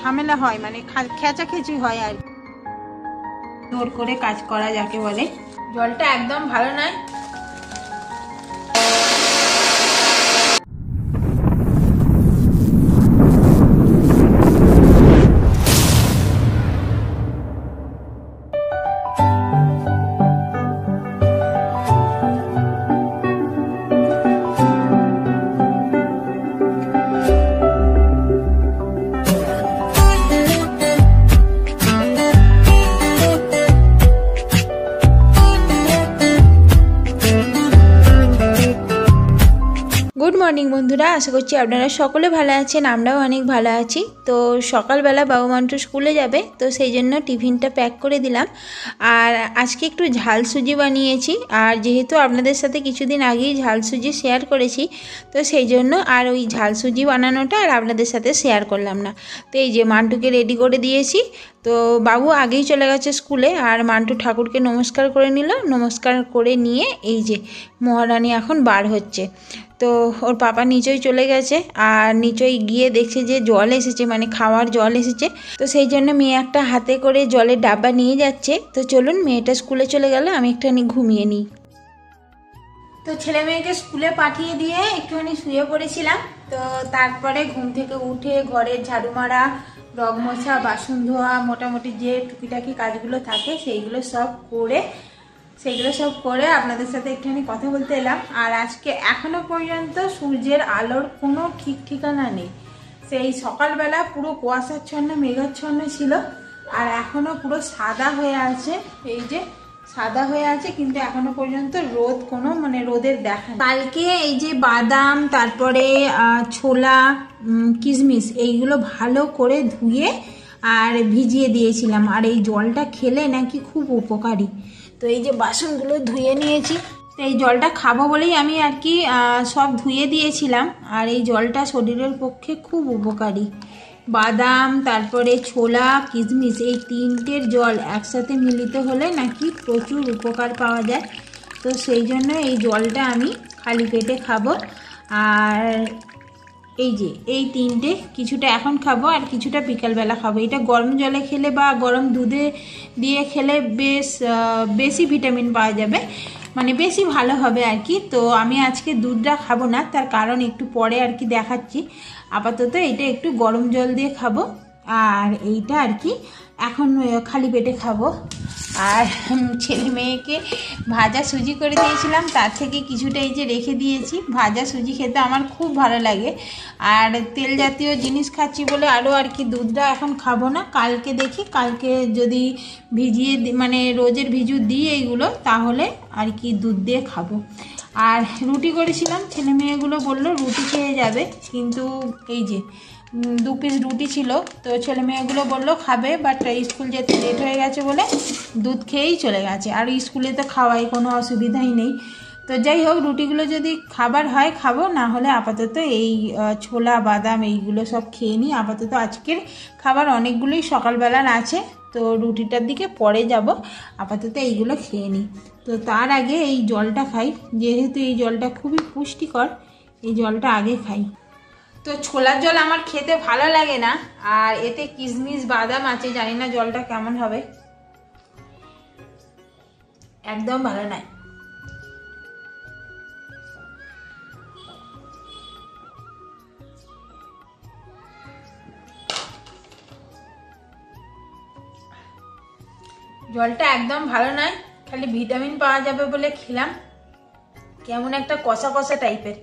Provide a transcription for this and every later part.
ঝামেলা হয়, মানে খেচাখেচি হয় আর জোর করে কাজ করা যাকে বলে। জলটা একদম ভালো নয়। গুড মর্নিং বন্ধুরা, আশা করছি আপনারা সকলে ভালো আছেন, আমরাও অনেক ভালো আছি। তো সকালবেলা বাবু মান্টু স্কুলে যাবে, তো সেই জন্য টিফিনটা প্যাক করে দিলাম। আর আজকে একটু ঝাল সুজি বানিয়েছি, আর যেহেতু আপনাদের সাথে কিছুদিন আগেই ঝাল সুজি শেয়ার করেছি, তো সেই জন্য আর ওই ঝাল সুজি বানানোটা আর আপনাদের সাথে শেয়ার করলাম না। তো এই যে মান্টুকে রেডি করে দিয়েছি। তো বাবু আগেই চলে গেছে স্কুলে, আর মান্টু ঠাকুরকে নমস্কার করে নিল। নমস্কার করে নিয়ে এই যে মহারানী এখন বার হচ্ছে। তো ওর পাপা নিচেই চলে গেছে, আর নিচেই গিয়ে দেখছে যে জল এসেছে, মানে খাওয়ার জল এসেছে। তো সেই জন্য মেয়ে একটা হাতে করে জলের ডাব্বা নিয়ে যাচ্ছে। তো চলুন, মেয়েটা স্কুলে চলে গেল, আমি একটুখানি ঘুমিয়ে নিই। তো ছেলে মেয়েকে স্কুলে পাঠিয়ে দিয়ে একটুখানি শুয়ে পড়েছিলাম। তো তারপরে ঘুম থেকে উঠে ঘরের ঝাড়ু মারা, রগ মোছা, বাসন ধোয়া, মোটামুটি যে টুকিটাকি কাজগুলো থাকে সেইগুলো সব করে আপনাদের সাথে একটুখানি কথা বলতে এলাম। আর আজকে এখনো পর্যন্ত সূর্যের আলোর কোনো ঠিক ঠিকানা নেই। সেই সকালবেলা পুরো কুয়াশাচ্ছন্ন মেঘাচ্ছন্ন ছিল, আর এখনো পুরো সাদা হয়ে আছে। এই যে সাদা হয়ে আছে, কিন্তু এখনো পর্যন্ত রোদ কোনো মানে রোদের দেখা নেই। কালকে এই যে বাদাম, তারপরে ছোলা, কিশমিশ এইগুলো ভালো করে ধুয়ে আর ভিজিয়ে দিয়েছিলাম। আর এই জলটা খেলে নাকি খুব উপকারী। তো এই যে বাসনগুলো ধুয়ে নিয়েছি। তো এই জলটা খাবো বলেই আমি আর কি সব ধুয়ে দিয়েছিলাম। আর এই জলটা শরীরের পক্ষে খুব উপকারী। বাদাম, তারপরে ছোলা, কিশমিশ এই তিনটের জল একসাথে মিলিত হলে নাকি প্রচুর উপকার পাওয়া যায়। তো সেই জন্য এই জলটা আমি খালি পেটে খাবো। আর এই যে এই তিনটে, কিছুটা এখন খাবো আর কিছুটা বিকালবেলা খাবো। এটা গরম জলে খেলে বা গরম দুধে দিয়ে খেলে বেশি ভিটামিন পাওয়া যাবে, মানে বেশি ভালো হবে আর কি। তো আমি আজকে দুধটা খাবো না, তার কারণ একটু পরে আর কি দেখাচ্ছি। আপাতত এটা একটু গরম জল দিয়ে খাবো, আর এইটা আর কি এখন খালি পেটে খাবো। আর ছেলে মেয়েকে ভাজা সুজি করে দিয়েছিলাম, তার থেকে কিছুটা এই যে রেখে দিয়েছি। ভাজা সুজি খেতে আমার খুব ভালো লাগে, আর তেল জাতীয় জিনিস খাচ্ছি বলে আরও আর কি দুধটা এখন খাবো না। কালকে দেখি, কালকে যদি ভিজিয়ে মানে রোজের ভিজু দিই এইগুলো, তাহলে আর কি দুধ দিয়ে খাবো। আর রুটি করেছিলাম, ছেলে মেয়েগুলো বললো রুটি খেয়ে যাবে, কিন্তু এই যে 2 পিস রুটি ছিল। তো ছেলে মেয়েগুলো বললো খাবে, বাট স্কুল যেতে লেট হয়ে গেছে বলে দুধ খেয়েই চলে গেছে। আর স্কুলে তো খাওয়াই কোনো অসুবিধাই নেই। তো যাই হোক, রুটিগুলো যদি খাবার হয় খাবো, না হলে আপাতত এই ছোলা বাদাম এইগুলো সব খেয়ে নিই। আপাতত আজকের খাবার অনেকগুলোই সকালবেলার আছে, তো রুটিটার দিকে পরে যাব। আপাতত এইগুলো খেয়ে নিই। তো তার আগে এই জলটা খাই, যেহেতু এই জলটা খুবই পুষ্টিকর, এই জলটা আগে খাই। তো ছোলার জল আমার খেতে ভালো লাগে না, আর এতে কিশমিশ বাদাম আছে, জানি না জলটা কেমন হবে, একদম ভালো নয়। জলটা একদম ভালো নয়, খালি ভিটামিন পাওয়া যাবে বলে খেলাম, কেমন একটা কষা কষা টাইপের।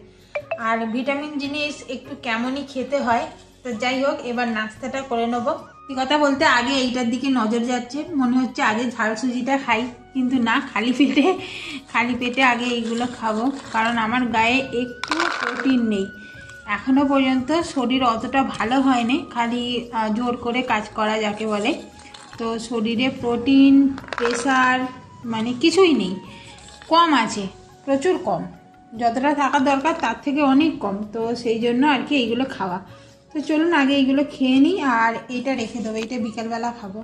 আর ভিটামিন জিনিস একটু কেমনই খেতে হয়। তো যাই হোক, এবার নাস্তাটা করে নেবো। কথা বলতে আগে এইটার দিকে নজর যাচ্ছে, মনে হচ্ছে আগে ঝাল সুজিটা খাই, কিন্তু না, খালি পেটে আগে এইগুলো খাবো। কারণ আমার গায়ে একটু প্রোটিন নেই এখনো পর্যন্ত, শরীর অতটা ভালো হয়নি, খালি জোর করে কাজ করা যাকে বলে। তো শরীরে প্রোটিন, প্রেশার মানে কিছুই নেই, কম আছে, প্রচুর কম, যতটা থাকার দরকার তার থেকে অনেক কম। তো সেই জন্য আর কি এইগুলো খাওয়া। তো চলুন আগে এইগুলো খেয়ে নিই, আর এটা রেখে দেবো, এটা বিকালবেলা খাবো।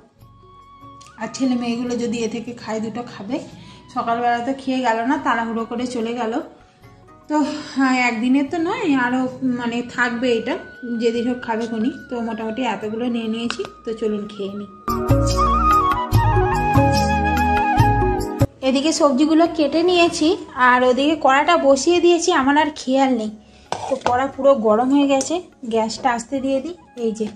আর ছেলে মেয়েগুলো যদি এ থেকে খায় দুটো খাবে, সকালবেলা তো খেয়ে গেল না, তাড়াহুড়ো করে চলে গেল। তো তো হ্যাঁ, একদিনের তো নয়, আরও মানে থাকবে, এটা যেদিন হোক খাবে কোনি। তো মোটামুটি এতগুলো নিয়ে নিয়েছি, তো চলুন খেয়ে নিই। এদিকে সবজিগুলো কেটে নিয়েছি আর ওদিকে কড়াটা বসিয়ে দিয়েছি, আমার আর খেয়াল নেই। তো কড়া পুরো গরম হয়ে গেছে, গ্যাসটা আস্তে দিয়ে দিই। এই যে,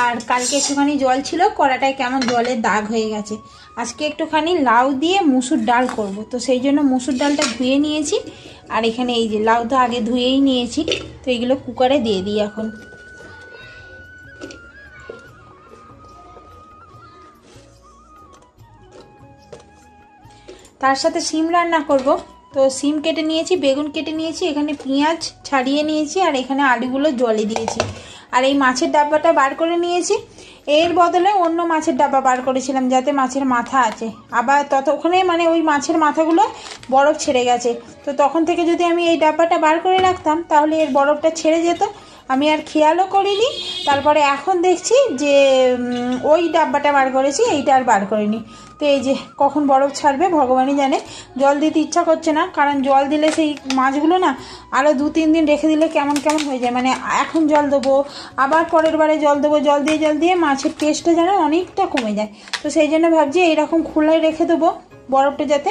আর কালকে একটুখানি জল ছিল, কড়াটায় কেমন জলের দাগ হয়ে গেছে। আজকে একটুখানি লাউ দিয়ে মুসুর ডাল করব, তো সেই জন্য মুসুর ডালটা ধুয়ে নিয়েছি। আর এখানে এই যে লাউ তো আগে ধুয়েই নিয়েছি, তো এইগুলো কুকারে দিয়ে দিই এখন। তার সাথে সিম রান্না করব, তো সিম কেটে নিয়েছি, বেগুন কেটে নিয়েছি, এখানে পেঁয়াজ ছাড়িয়ে নিয়েছি, আর এখানে আলুগুলো জলে দিয়েছি। আর এই মাছের ডাব্বাটা বার করে নিয়েছি, এর বদলে অন্য মাছের ডাব্বা বার করেছিলাম, যাতে মাছের মাথা আছে। আবার ততক্ষণে মানে ওই মাছের মাথাগুলো বরফ ছেড়ে গেছে, তো তখন থেকে যদি আমি এই ডাব্বাটা বার করে রাখতাম তাহলে এর বরফটা ছেড়ে যেত, আমি আর খেয়ালও করিনি। তারপরে এখন দেখছি যে ওই ডাব্বাটা বার করেছি, এইটা আর বার করিনি। তো এই যে কখন বরফ ছাড়বে ভগবানই জানে। জল দিতে ইচ্ছা করছে না, কারণ জল দিলে সেই মাছগুলো না আরও 2-3 দিন রেখে দিলে কেমন কেমন হয়ে যায়। মানে এখন জল দেবো, আবার পরের বারে জল দেবো, জল দিয়ে মাছের টেস্টটা যেন অনেকটা কমে যায়। তো সেই জন্য ভাবছি এইরকম খোলায় রেখে দেবো, বরফটা যাতে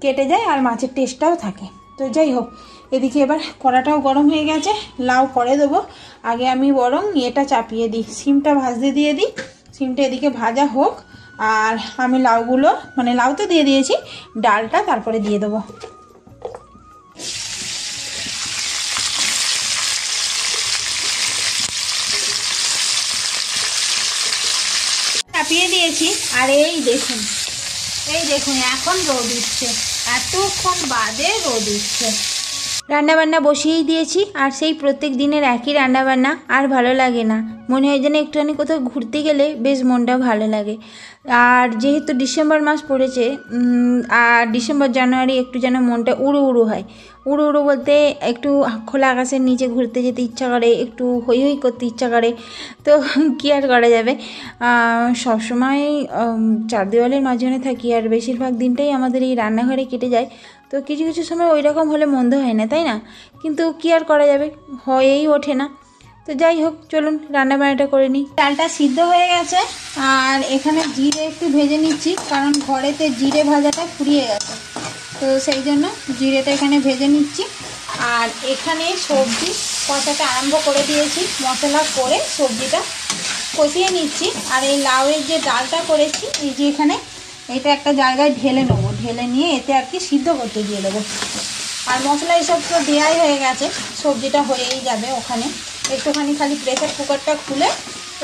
কেটে যায় আর মাছের টেস্টটাও থাকে। তো যাই হোক, এদিকে এবার কড়াটাও গরম হয়ে গেছে, লাউ পরে দেবো। আগে আমি বরং এটা চাপিয়ে দিই, সিমটা ভাজতে দিয়ে দিই। সিমটা এদিকে ভাজা হোক, আর আমি লাউগুলো মানে লাউ তো দিয়ে দিয়েছি, ডালটা তারপরে দিয়ে দেবো। চাপিয়ে দিয়েছি, আর এই দেখুন এখন রোদ উঠছে, এতক্ষণ বাদে রোদ উঠছে। রান্নাবান্না বসিয়েই দিয়েছি, আর সেই প্রত্যেক দিনের একই রান্নাবান্না আর ভালো লাগে না। মনে হয় যেন একটুখানি কোথাও ঘুরতে গেলে বেশ মনটা ভালো লাগে। আর যেহেতু ডিসেম্বর মাস পড়েছে, আর ডিসেম্বর জানুয়ারি একটু যেন মনটা উড়ু উড়ু হয়। উড়ু উড়ু বলতে একটু খোলা আকাশের নিচে ঘুরতে যেতে ইচ্ছা করে, একটু হই হই করতে ইচ্ছা করে। তো কী আর করা যাবে, সবসময় চার দেওয়ালের মাঝখানে থাকি, আর বেশিরভাগ দিনটাই আমাদের এই রান্নাঘরে কেটে যায়। তো কিছু কিছু সময় ওই রকম হলে মন্দ হয় না, তাই না? কিন্তু কী আর করা যাবে, হয়েই ওঠে না। তো যাই হোক, চলুন রান্নাবান্নাটা করে নিই। ডালটা সিদ্ধ হয়ে গেছে, আর এখানে জিরে একটু ভেজে নিচ্ছি, কারণ ঘরেতে জিরে ভাজাটা ফুরিয়ে গেছে, তো সেই জন্য জিরেটা এখানে ভেজে নিচ্ছি। আর এখানে সবজি কষাটা আরম্ভ করে দিয়েছি, মশলা করে সবজিটা কষিয়ে নিচ্ছি। আর এই লাউয়ের যে ডালটা করেছি, এই যে এখানে এটা একটা জায়গায় ঢেলে নেবো, ঢেলে নিয়ে এতে আর কি সিদ্ধ করতে দিয়ে দেবো। আর মশলা এসব তো দেওয়াই হয়ে গেছে, সবজিটা হয়েই যাবে ওখানে। একটুখানি খালি প্রেসার কুকারটা খুলে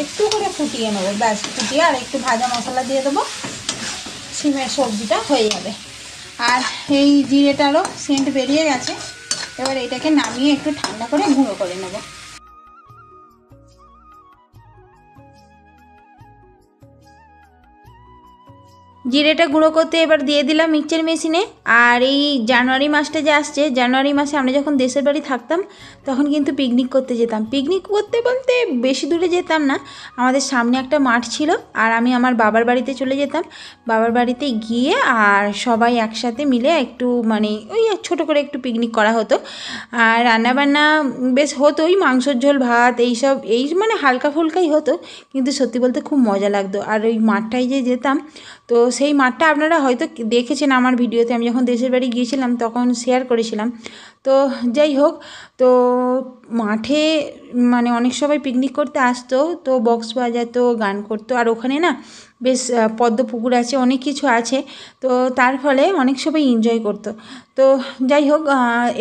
একটু করে ফুটিয়ে নেবো, ব্যাস। ফুটিয়ে আর একটু ভাজা মশলা দিয়ে দেবো, সিমের সবজিটা হয়ে যাবে। আর এই জিরেটারও সেন্ট বেরিয়ে গেছে, এবার এটাকে নামিয়ে একটু ঠান্ডা করে গুঁড়ো করে নেবো। জিরেটা গুঁড়ো করতে এবার দিয়ে দিলাম মিক্সচার মেশিনে। আর এই জানুয়ারি মাসটা যে আসছে, জানুয়ারি মাসে আমরা যখন দেশের বাড়ি থাকতাম তখন কিন্তু পিকনিক করতে যেতাম। পিকনিক করতে বলতে বেশি দূরে যেতাম না, আমাদের সামনে একটা মাঠ ছিল, আর আমি আমার বাবার বাড়িতে চলে যেতাম। বাবার বাড়িতে গিয়ে আর সবাই একসাথে মিলে একটু মানে ওই ছোটো করে একটু পিকনিক করা হতো। আর রান্নাবান্না বেশ হতোই, মাংসর ঝোল, ভাত, এইসব এই মানে হালকা ফুলকাই হতো, কিন্তু সত্যি বলতে খুব মজা লাগতো। আর ওই মাঠটায় যে যেতাম, তো সেই মাঠটা আপনারা হয়তো দেখেছেন আমার ভিডিওতে, আমি যখন দেশের বাড়ি গিয়েছিলাম তখন শেয়ার করেছিলাম। তো যাই হোক, তো মাঠে মানে অনেক সবাই পিকনিক করতে আসতো, তো বক্স বাজাতো, গান করতো। আর ওখানে না বেশ পদ্ম পুকুর আছে, অনেক কিছু আছে, তো তার ফলে অনেক সবাই এনজয় করতো। তো যাই হোক,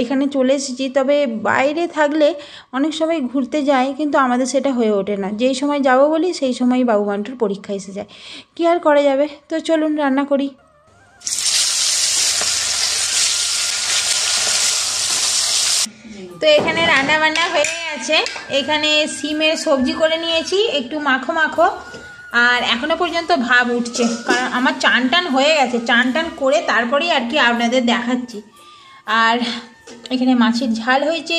এখানে চলে এসেছি। তবে বাইরে থাকলে অনেক সবাই ঘুরতে যায়, কিন্তু আমাদের সেটা হয়ে ওঠে না। যেই সময় যাবো বলি সেই সময় বাবু বান্টুর পরীক্ষা এসে যায়, কী আর করা যাবে। তো চলুন রান্না করি। তো এখানে রান্না বান্না হয়ে গেছে, এখানে সিমের সবজি করে নিয়েছি, একটু মাখো মাখো। আর এখনো পর্যন্ত ভাব উঠছে, কারণ আমার চান টান হয়ে গেছে। চান টান করে তারপরেই আর কি আপনাদের দেখাচ্ছি। আর এখানে মাছের ঝাল হয়েছে,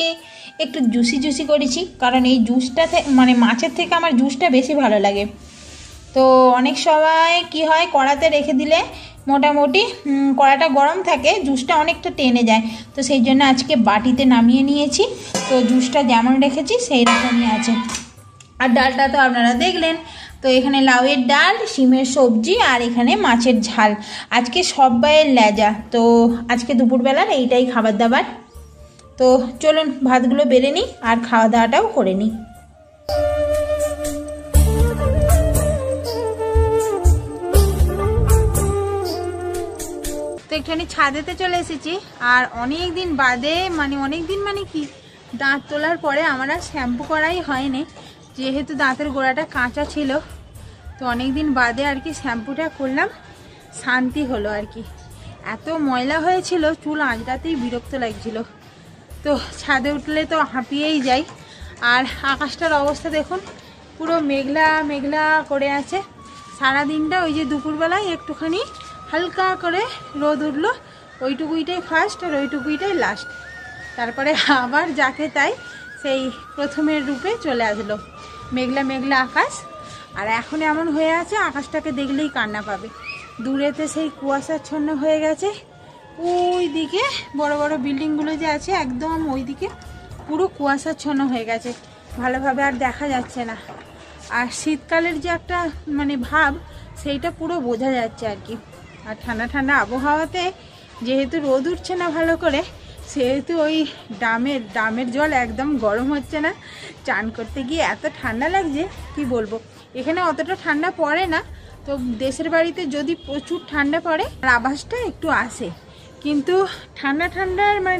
একটু জুসি জুসি করেছি, কারণ এই জুসটা মানে মাছের থেকে আমার জুসটা বেশি ভালো লাগে। তো অনেক সময় কি হয়, কড়াতে রেখে দিলে মোটামুটি কড়াটা গরম থাকে, জুসটা অনেকটা টেনে যায়। তো সেই জন্য আজকে বাটিতে নামিয়ে নিয়েছি। তো জুসটা যেমন রেখেছি সেই রকমই আছে। আর ডালটা তো আপনারা দেখলেন। তো এখানে লাউয়ের ডাল, শিমের সবজি, আর এখানে মাছের ঝাল। আজকে সবাইয়ের লেজা। তো আজকে দুপুরবেলার এইটাই খাবার দাবার। তো চলুন ভাতগুলো বেড়ে নিই আর খাওয়া দাওয়াটাও করে নিই। তো একটুখানি ছাদেতে চলে এসেছি। আর অনেক দিন বাদে, মানে কি দাঁত তোলার পরে আমার আর শ্যাম্পু করাই হয়নি, যেহেতু দাঁতের গোড়াটা কাঁচা ছিল। তো অনেক দিন বাদে আর কি শ্যাম্পুটা করলাম, শান্তি হলো আর কি। এত ময়লা হয়েছিল, চুল আঁচড়াতেই বিরক্ত লাগছিল। তো ছাদে উঠলে তো হাঁপিয়েই যাই। আর আকাশটার অবস্থা দেখুন, পুরো মেঘলা মেঘলা করে আছে সারাদিনটা। ওই যে দুপুরবেলায় একটুখানি হালকা করে রোদ উঠলো, ওইটুকুইটাই ফার্স্ট আর ওইটুকুইটাই লাস্ট। তারপরে আবার যাকে তাই সেই প্রথমের রূপে চলে আসলো, মেঘলা মেঘলা আকাশ। আর এখন এমন হয়ে আছে, আকাশটাকে দেখলেই কান্না পাবে। দূরেতে সেই কুয়াশাচ্ছন্ন হয়ে গেছে, ওই দিকে বড় বড় বিল্ডিংগুলো যে আছে একদম ওই দিকে পুরো কুয়াশাচ্ছন্ন হয়ে গেছে, ভালোভাবে আর দেখা যাচ্ছে না। আর শীতকালের যে একটা ভাব, সেইটা পুরো বোঝা যাচ্ছে আর কি। আর ঠান্ডা ঠান্ডা আবহাওয়াতে যেহেতু রোদ উঠছে না ভালো করে, সেহেতু ওই ডামের জল একদম গরম হচ্ছে না। চান করতে গিয়ে এত ঠান্ডা লাগছে কি বলবো। এখানে অতটা ঠান্ডা পড়ে না, তো দেশের বাড়িতে যদি প্রচুর ঠান্ডা পড়ে আর আভাসটা একটু আসে, কিন্তু ঠান্ডা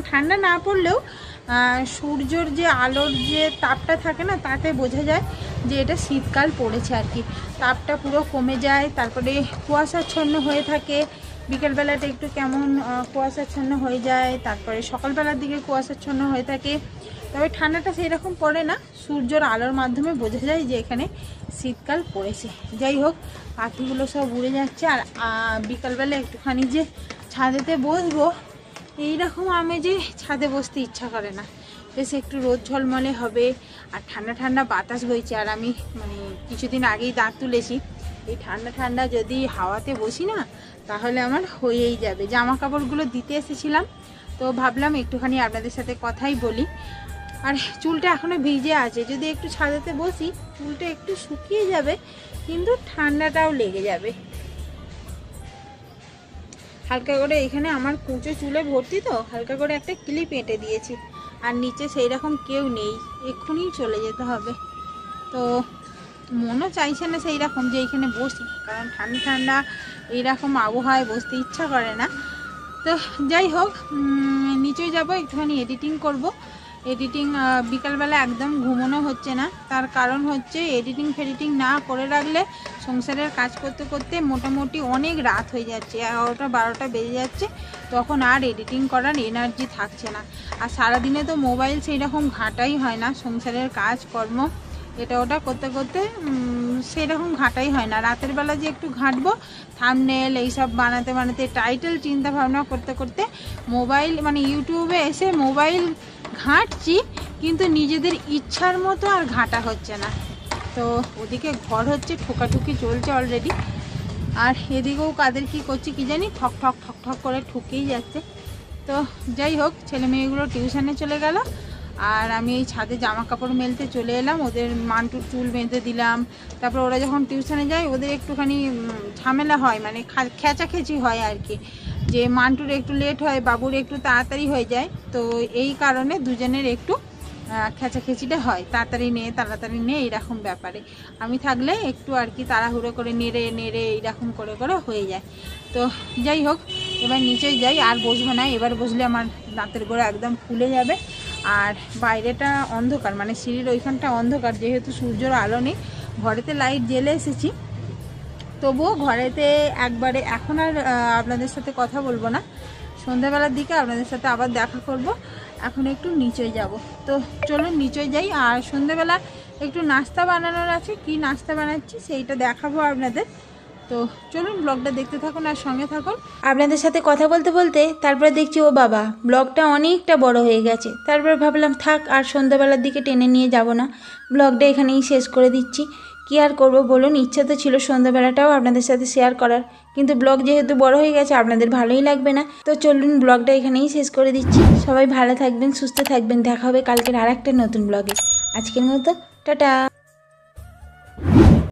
ঠান্ডা না পড়লেও সূর্যর যে আলোর যে তাপটা থাকে না, তাতে বোঝা যায় যে এটা শীতকাল পড়েছে আর কি। তাপটা পুরো কমে যায়, তারপরে কুয়াশাচ্ছন্ন হয়ে থাকে। বিকেলবেলাটা একটু কেমন কুয়াশাচ্ছন্ন হয়ে যায়, তারপরে সকালবেলার দিকে কুয়াশাচ্ছন্ন হয়ে থাকে। তবে ঠান্ডাটা সেই রকম পড়ে না, সূর্যের আলোর মাধ্যমে বোঝা যায় যে এখানে শীতকাল পড়েছে। যাই হোক, পাখিগুলো সব উড়ে যাচ্ছে। আর বিকালবেলা একটুখানি যে ছাদেতে বসবো, এইরকম যে ছাদে বসতে ইচ্ছা করে না। বেশ একটু রোদ ঝলমলে হবে আর ঠান্ডা ঠান্ডা বাতাস বইছে। আর আমি কিছুদিন আগেই দাঁত তুলেছি, এই ঠান্ডা ঠান্ডা যদি হাওয়াতে বসি না, তাহলে আমার হয়েই যাবে। জামা কাপড়গুলো দিতে এসেছিলাম, তো ভাবলাম একটুখানি আপনাদের সাথে কথাই বলি। আর চুলটা এখনও ভিজে আছে, যদি একটু ছাদেতে বসি চুলটা একটু শুকিয়ে যাবে, কিন্তু ঠান্ডাটাও লেগে যাবে। হালকা করে এখানে আমার কুঁচো চুলে ভর্তি, তো হালকা করে একটা ক্লিপ এঁটে দিয়েছি। আর নিচে সেই রকম কেউ নেই, এক্ষুনি চলে যেতে হবে। তো মনও চাইছে না সেই রকম যে এইখানে বসি, কারণ ঠান্ডা ঠান্ডা এইরকম আবহাওয়ায় বসতে ইচ্ছা করে না। তো যাই হোক, নিচে যাব, একটুখানি এডিটিং করব। এডিটিং বিকালবেলা একদম ঘুমোনো হচ্ছে না, তার কারণ হচ্ছে এডিটিং ফেডিটিং না করে রাখলে সংসারের কাজ করতে করতে মোটামুটি অনেক রাত হয়ে যাচ্ছে, 11টা 12টা বেজে যাচ্ছে। তখন আর এডিটিং করার এনার্জি থাকছে না। আর সারাদিনে তো মোবাইল সেই রকম ঘাঁটাই হয় না, সংসারের কাজকর্ম এটা ওটা করতে করতে সেরকম ঘাঁটাই হয় না। রাতের বেলা যে একটু ঘাঁটবো, থাম্বনেল এইসব বানাতে বানাতে, টাইটেল চিন্তা ভাবনা করতে করতে মোবাইল ইউটিউবে এসে মোবাইল ঘাঁটছি, কিন্তু নিজেদের ইচ্ছার মতো আর ঘাঁটা হচ্ছে না। তো ওদিকে ঘর হচ্ছে, ঠোকাঠুকি চলছে অলরেডি। আর এদিকেও কাদের কি করছি কি জানি, ঠক ঠক ঠক ঠক করে ঠুকেই যাচ্ছে। তো যাই হোক, ছেলে মেয়েগুলো টিউশনে চলে গেল, আর আমি এই ছাদে জামা কাপড় মেলতে চলে এলাম। ওদের মান্টুর চুল বেঁধে দিলাম। তারপর ওরা যখন টিউশনে যায়, ওদের একটুখানি ঝামেলা হয়, খেঁচাখেঁচি হয় আর কি, যে মান্টুর একটু লেট হয়, বাবুর একটু তাড়াতাড়ি হয়ে যায়। তো এই কারণে দুজনের একটু খেঁচাখেঁচিটা হয়, তাড়াতাড়ি নে এইরকম ব্যাপারে। আমি থাকলে একটু আর কি তাড়াহুড়ো করে নেড়ে নেড়ে এইরকম করে করে হয়ে যায়। তো যাই হোক, এবার নিচেই যাই, আর বসবো না। এবার বসলে আমার দাঁতের গোড়া একদম ফুলে যাবে। আর বাইরেটা অন্ধকার, সিঁড়ির ওইখানটা অন্ধকার, যেহেতু সূর্যের আলো নেই। ঘরেতে লাইট জ্বেলে এসেছি, তবুও ঘরেতে একবারে এখন আর আপনাদের সাথে কথা বলবো না, সন্ধ্যাবেলার দিকে আপনাদের সাথে আবার দেখা করব। এখন একটু নিচে যাব, তো চলুন নিচে যাই। আর সন্ধ্যাবেলা একটু নাস্তা বানানোর আছে, কি নাস্তা বানাচ্ছি সেইটা দেখাবো আপনাদের। তো চলুন ব্লগটা দেখতে থাকুন আর সঙ্গে থাকুন। আপনাদের সাথে কথা বলতে বলতে তারপরে দেখছি ও বাবা, ব্লগটা অনেকটা বড় হয়ে গেছে। তারপর ভাবলাম থাক, আর সন্ধ্যাবেলার দিকে টেনে নিয়ে যাব না, ব্লগটা এখানেই শেষ করে দিচ্ছি। কী আর করবো বলুন, ইচ্ছা তো ছিল সন্ধ্যাবেলাটাও আপনাদের সাথে শেয়ার করার, কিন্তু ব্লগ যেহেতু বড় হয়ে গেছে আপনাদের ভালোই লাগবে না। তো চলুন ব্লগটা এখানেই শেষ করে দিচ্ছি। সবাই ভালো থাকবেন, সুস্থ থাকবেন, দেখা হবে কালকের আর একটা নতুন ব্লগে। আজকের মতো টাটা।